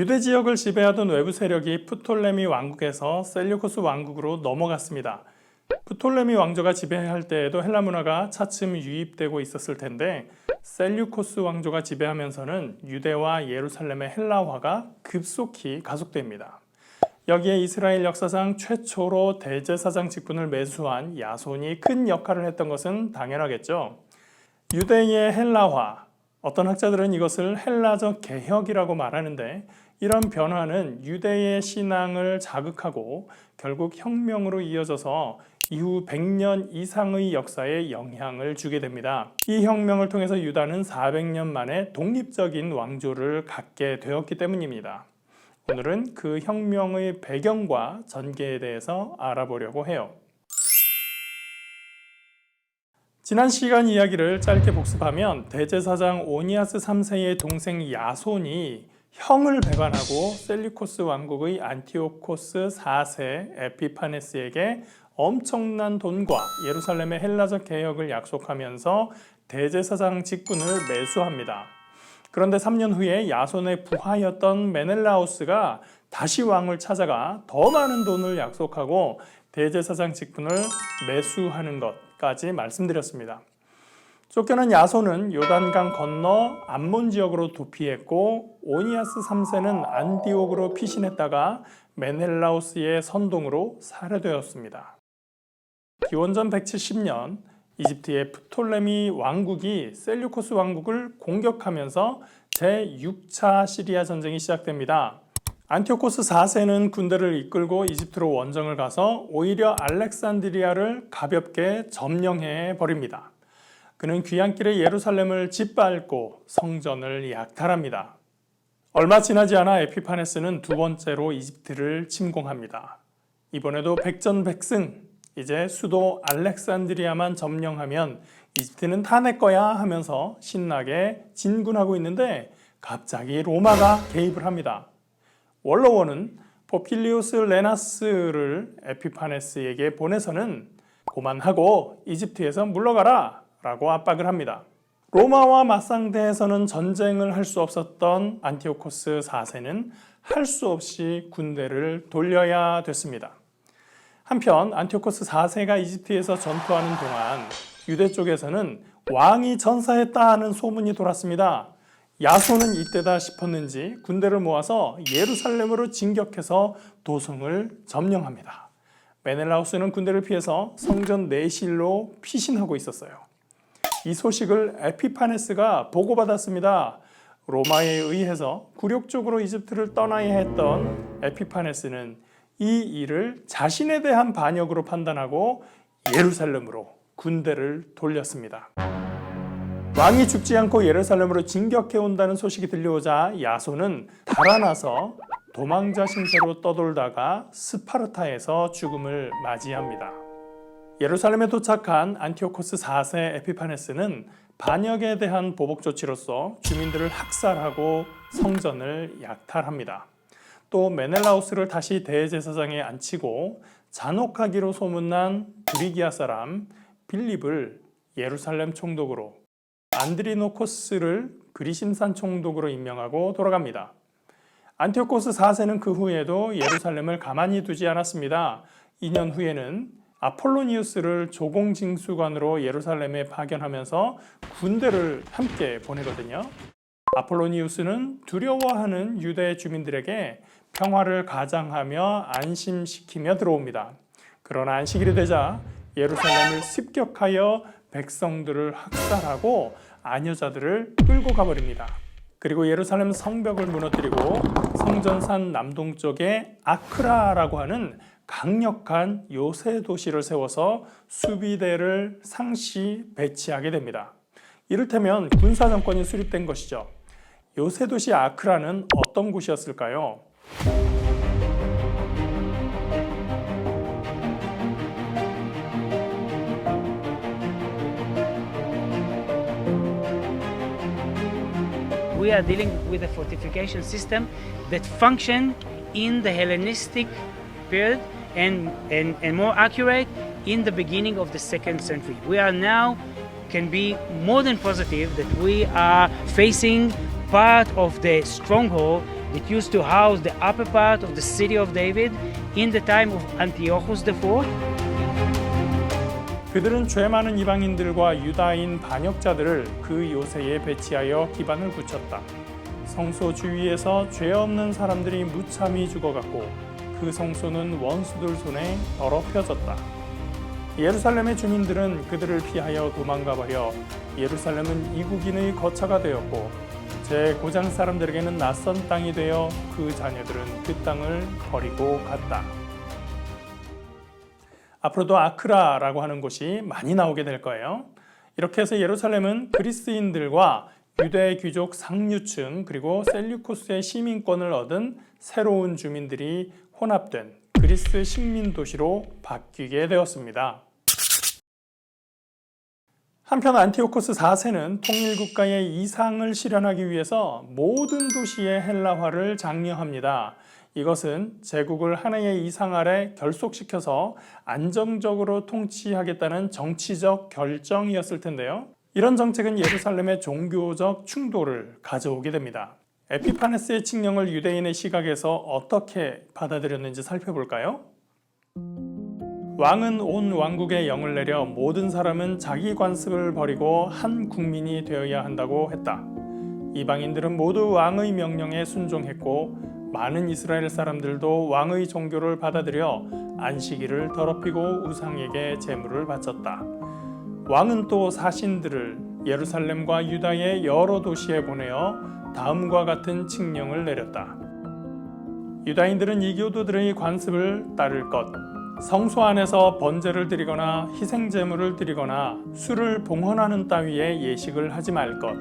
유대 지역을 지배하던 외부 세력이 프톨레미 왕국에서 셀류코스 왕국으로 넘어갔습니다. 프톨레미 왕조가 지배할 때에도 헬라 문화가 차츰 유입되고 있었을 텐데 셀류코스 왕조가 지배하면서는 유대와 예루살렘의 헬라화가 급속히 가속됩니다. 여기에 이스라엘 역사상 최초로 대제사장 직분을 매수한 야손이 큰 역할을 했던 것은 당연하겠죠. 유대의 헬라화, 어떤 학자들은 이것을 헬라적 개혁이라고 말하는데 이런 변화는 유대의 신앙을 자극하고 결국 혁명으로 이어져서 이후 100년 이상의 역사에 영향을 주게 됩니다. 이 혁명을 통해서 유다는 400년 만에 독립적인 왕조를 갖게 되었기 때문입니다. 오늘은 그 혁명의 배경과 전개에 대해서 알아보려고 해요. 지난 시간 이야기를 짧게 복습하면 대제사장 오니아스 3세의 동생 야손이 형을 배반하고 셀류코스 왕국의 안티오코스 4세 에피파네스에게 엄청난 돈과 예루살렘의 헬라적 개혁을 약속하면서 대제사장 직분을 매수합니다. 그런데 3년 후에 야손의 부하였던 메넬라우스가 다시 왕을 찾아가 더 많은 돈을 약속하고 대제사장 직분을 매수하는 것까지 말씀드렸습니다. 쫓겨난 야손은 요단강 건너 암몬 지역으로 도피했고 오니아스 3세는 안디옥으로 피신했다가 메넬라우스의 선동으로 살해되었습니다. 기원전 170년 이집트의 프톨레미 왕국이 셀류코스 왕국을 공격하면서 제6차 시리아 전쟁이 시작됩니다. 안티오코스 4세는 군대를 이끌고 이집트로 원정을 가서 오히려 알렉산드리아를 가볍게 점령해 버립니다. 그는 귀향길에 예루살렘을 짓밟고 성전을 약탈합니다. 얼마 지나지 않아 에피파네스는 두 번째로 이집트를 침공합니다. 이번에도 백전백승, 이제 수도 알렉산드리아만 점령하면 이집트는 다 내 거야 하면서 신나게 진군하고 있는데 갑자기 로마가 개입을 합니다. 원로원은 포필리우스 레나스를 에피파네스에게 보내서는 고만하고 이집트에서 물러가라 라고 압박을 합니다. 로마와 맞상대해서는 전쟁을 할 수 없었던 안티오코스 4세는 할 수 없이 군대를 돌려야 됐습니다. 한편 안티오코스 4세가 이집트에서 전투하는 동안 유대 쪽에서는 왕이 전사했다는 소문이 돌았습니다. 야손은 이때다 싶었는지 군대를 모아서 예루살렘으로 진격해서 도성을 점령합니다. 메넬라우스는 군대를 피해서 성전 내실로 피신하고 있었어요. 이 소식을 에피파네스가 보고받았습니다. 로마에 의해서 굴욕적으로 이집트를 떠나야 했던 에피파네스는 이 일을 자신에 대한 반역으로 판단하고 예루살렘으로 군대를 돌렸습니다. 왕이 죽지 않고 예루살렘으로 진격해 온다는 소식이 들려오자 야손은 달아나서 도망자 신세로 떠돌다가 스파르타에서 죽음을 맞이합니다. 예루살렘에 도착한 안티오코스 4세 에피파네스는 반역에 대한 보복 조치로서 주민들을 학살하고 성전을 약탈합니다. 또 메넬라우스를 다시 대제사장에 앉히고 잔혹하기로 소문난 브리기아 사람 빌립을 예루살렘 총독으로, 안드리노코스를 그리심산 총독으로 임명하고 돌아갑니다. 안티오코스 4세는 그 후에도 예루살렘을 가만히 두지 않았습니다. 2년 후에는 아폴로니우스를 조공징수관으로 예루살렘에 파견하면서 군대를 함께 보내거든요. 아폴로니우스는 두려워하는 유대 주민들에게 평화를 가장하며 안심시키며 들어옵니다. 그러나 안식일이 되자 예루살렘을 습격하여 백성들을 학살하고 아녀자들을 끌고 가버립니다. 그리고 예루살렘 성벽을 무너뜨리고 성전산 남동쪽에 아크라라고 하는 강력한 요새 도시를 세워서 수비대를 상시 배치하게 됩니다. 이를테면 군사정권이 수립된 것이죠. 요새 도시 아크라는 어떤 곳이었을까요? We are dealing with a fortification system that functioned in the Hellenistic period and more accurate in the beginning of the 2nd century. We are now can be more than positive that we are facing part of the stronghold that used to house the upper part of the city of David in the time of Antiochus IV. 그들은 죄 많은 이방인들과 유다인 반역자들을 그 요새에 배치하여 기반을 굳혔다. 성소 주위에서 죄 없는 사람들이 무참히 죽어갔고 그 성소는 원수들 손에 더럽혀졌다. 예루살렘의 주민들은 그들을 피하여 도망가 버려 예루살렘은 이국인의 거처가 되었고 제 고장 사람들에게는 낯선 땅이 되어 그 자녀들은 그 땅을 버리고 갔다. 앞으로도 아크라라고 하는 곳이 많이 나오게 될 거예요. 이렇게 해서 예루살렘은 그리스인들과 유대 귀족 상류층 그리고 셀류쿠스의 시민권을 얻은 새로운 주민들이 혼합된 그리스 식민 도시로 바뀌게 되었습니다. 한편 안티오코스 4세는 통일국가의 이상을 실현하기 위해서 모든 도시의 헬라화를 장려합니다. 이것은 제국을 하나의 이상 아래 결속시켜서 안정적으로 통치하겠다는 정치적 결정이었을 텐데요. 이런 정책은 예루살렘의 종교적 충돌을 가져오게 됩니다. 에피파네스의 칙령을 유대인의 시각에서 어떻게 받아들였는지 살펴볼까요? 왕은 온 왕국에 영을 내려 모든 사람은 자기 관습을 버리고 한 국민이 되어야 한다고 했다. 이방인들은 모두 왕의 명령에 순종했고 많은 이스라엘 사람들도 왕의 종교를 받아들여 안식일을 더럽히고 우상에게 제물을 바쳤다. 왕은 또 사신들을 예루살렘과 유다의 여러 도시에 보내어 다음과 같은 칙령을 내렸다. 유다인들은 이교도들의 관습을 따를 것, 성소 안에서 번제를 드리거나 희생제물을 드리거나 술을 봉헌하는 따위의 예식을 하지 말 것,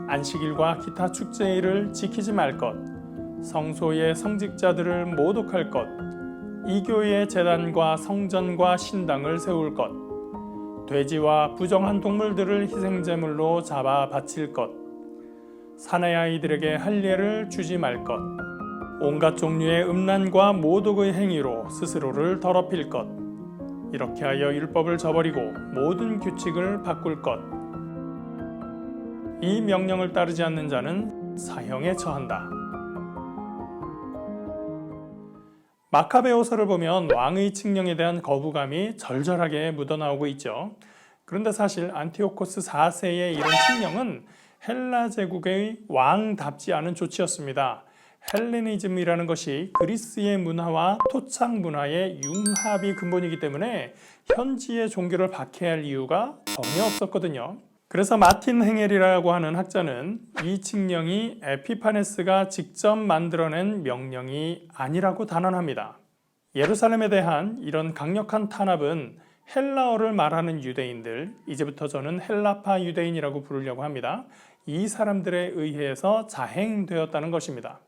안식일과 기타 축제일을 지키지 말 것, 성소의 성직자들을 모독할 것, 이교의 제단과 성전과 신당을 세울 것, 돼지와 부정한 동물들을 희생제물로 잡아 바칠 것, 사내 아이들에게 할례를 주지 말 것, 온갖 종류의 음란과 모독의 행위로 스스로를 더럽힐 것, 이렇게 하여 율법을 저버리고 모든 규칙을 바꿀 것, 이 명령을 따르지 않는 자는 사형에 처한다. 마카베오서를 보면 왕의 칙령에 대한 거부감이 절절하게 묻어나오고 있죠. 그런데 사실 안티오코스 4세의 이런 칙령은 헬라 제국의 왕답지 않은 조치였습니다. 헬레니즘이라는 것이 그리스의 문화와 토착 문화의 융합이 근본이기 때문에 현지의 종교를 박해할 이유가 전혀 없었거든요. 그래서 마틴 행헬이라고 하는 학자는 이 칙령이 에피파네스가 직접 만들어낸 명령이 아니라고 단언합니다. 예루살렘에 대한 이런 강력한 탄압은 헬라어를 말하는 유대인들, 이제부터 저는 헬라파 유대인이라고 부르려고 합니다. 이 사람들에 의해서 자행되었다는 것입니다.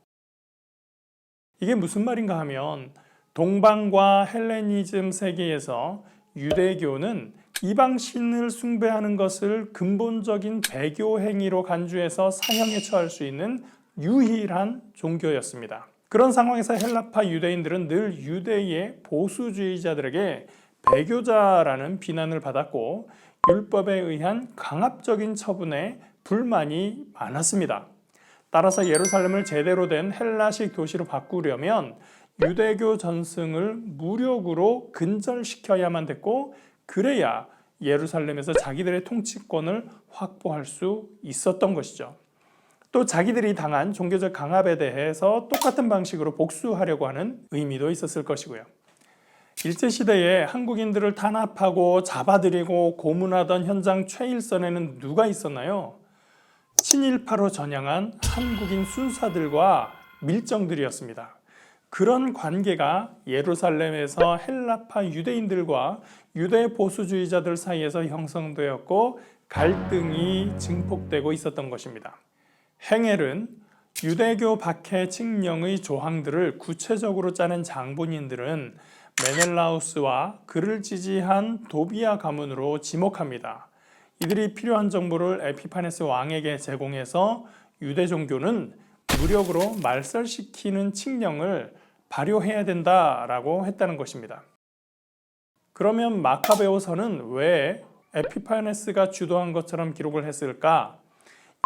이게 무슨 말인가 하면 동방과 헬레니즘 세계에서 유대교는 이방신을 숭배하는 것을 근본적인 배교 행위로 간주해서 사형에 처할 수 있는 유일한 종교였습니다. 그런 상황에서 헬라파 유대인들은 늘 유대의 보수주의자들에게 배교자라는 비난을 받았고 율법에 의한 강압적인 처분에 불만이 많았습니다. 따라서 예루살렘을 제대로 된 헬라식 도시로 바꾸려면 유대교 전승을 무력으로 근절시켜야만 됐고 그래야 예루살렘에서 자기들의 통치권을 확보할 수 있었던 것이죠. 또 자기들이 당한 종교적 강압에 대해서 똑같은 방식으로 복수하려고 하는 의미도 있었을 것이고요. 일제시대에 한국인들을 탄압하고 잡아들이고 고문하던 현장 최일선에는 누가 있었나요? 친일파로 전향한 한국인 순사들과 밀정들이었습니다. 그런 관계가 예루살렘에서 헬라파 유대인들과 유대 보수주의자들 사이에서 형성되었고 갈등이 증폭되고 있었던 것입니다. 행헬은 유대교 박해 칙령의 조항들을 구체적으로 짜낸 장본인들은 메넬라우스와 그를 지지한 도비아 가문으로 지목합니다. 이들이 필요한 정보를 에피파네스 왕에게 제공해서 유대 종교는 무력으로 말살시키는 칙령을 발효해야 된다라고 했다는 것입니다. 그러면 마카베오서는 왜 에피파네스가 주도한 것처럼 기록을 했을까?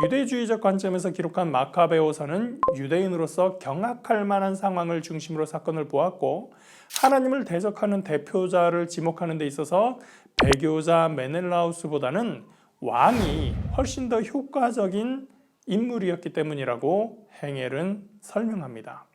유대주의적 관점에서 기록한 마카베오서는 유대인으로서 경악할 만한 상황을 중심으로 사건을 보았고, 하나님을 대적하는 대표자를 지목하는 데 있어서 배교자 메넬라우스보다는 왕이 훨씬 더 효과적인 인물이었기 때문이라고 행헬은 설명합니다.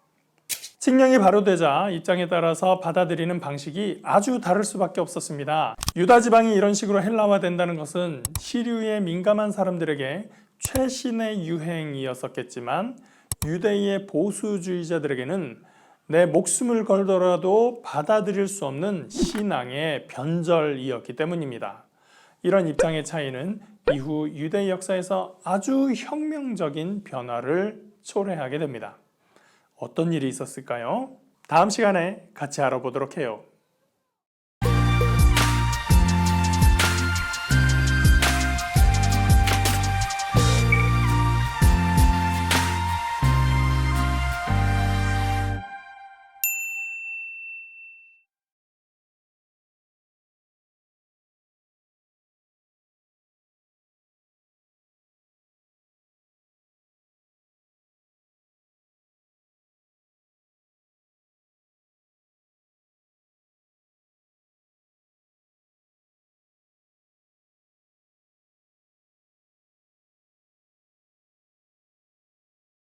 칙령이 발효되자 입장에 따라서 받아들이는 방식이 아주 다를 수밖에 없었습니다. 유다 지방이 이런 식으로 헬라화된다는 것은 시류에 민감한 사람들에게 최신의 유행이었었겠지만, 유대의 보수주의자들에게는 내 목숨을 걸더라도 받아들일 수 없는 신앙의 변절이었기 때문입니다. 이런 입장의 차이는 이후 유대 역사에서 아주 혁명적인 변화를 초래하게 됩니다. 어떤 일이 있었을까요? 다음 시간에 같이 알아보도록 해요.